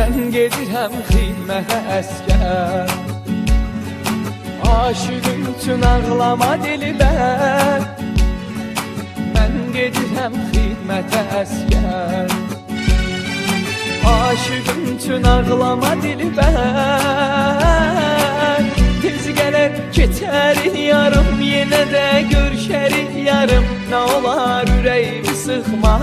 Mən gedirəm xidmətə əskər, aşığım üçün ağlama dilbər. Mən gedirəm xidmətə əskər, aşığım üçün ağlama dilbər. Tez gələr keçərik yarım, yenə də görüşərik yarım. Nə olar ürəyimi sıxma.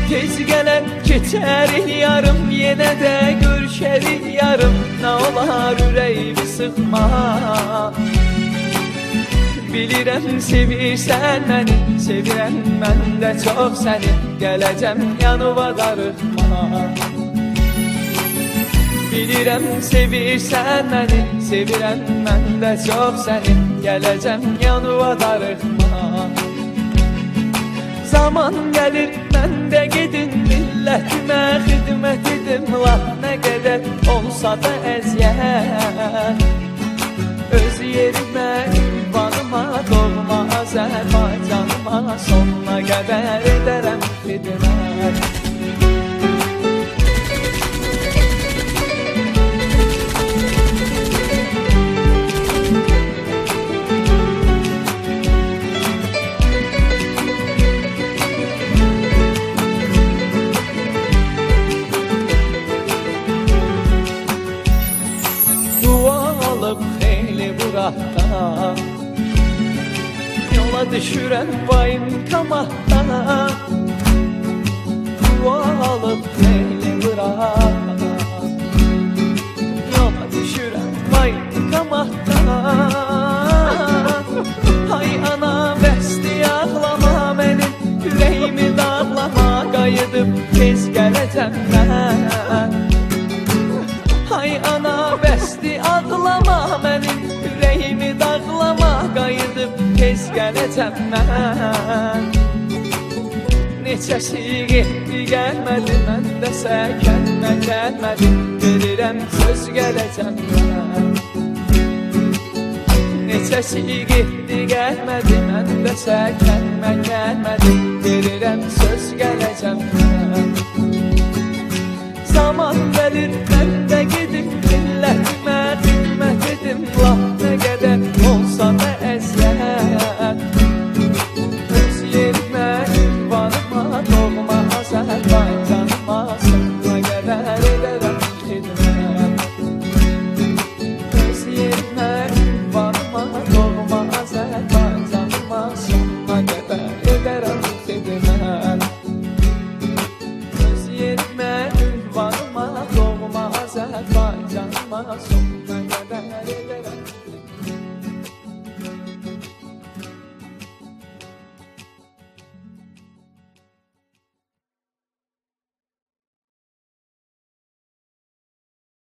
Tez gələr keçərik yarım, yenə də görüşərik yarım. Nə olar ürəyimi sıxma. Bilirəm sevirsən məni, sevirəm mən də çox səni. Gələcəm yanıma darıxma. Bilirəm sevirsən məni, sevirəm mən də çox səni. Gələcəm yanıma darıxma. Zaman gəlir mən də gedim, millətimə xidmət edim. Laf nə qədər olsa da əziyyət, öz yerimə, ünvanıma, doğma Azərbaycanıma sonuna qədər edərəm xidmət. Xeyli buraxdan yola düşürəm bayım kamahdan. Dua alıb xeyli buraxdan yola düşürəm bayım kamahdan. Hay ana bəsdi ağlama mənim, ürəyimi dağlama. Qayıdıb tez gələcəm mən. Hay ana bəsdi ağlama mənim, ürəyimi dağlama. Qayıdıb tez gələcəm mən. Neçəsi getdi gəlmədi, mən də səkənmə gəlmədi. Verirəm söz gələcəm mən. Neçəsi getdi gəlmədi, mən də səkənmə gəlmədi. Verirəm söz gələcəm mən. Zaman gəlir mən də gedim, millətimə xidmət edim. Laf nə qədər olsa da əziyyət, öz yerimə, ünvanıma, doğma Azərbaycanıma sonuna qədər edərəm xidmət. Öz yerimə, ünvanıma, doğma Azərbaycanıma sonuna qədər edərəm xidmət. Öz yerimə, ünvanıma, doğma Azərbaycanıma sonuna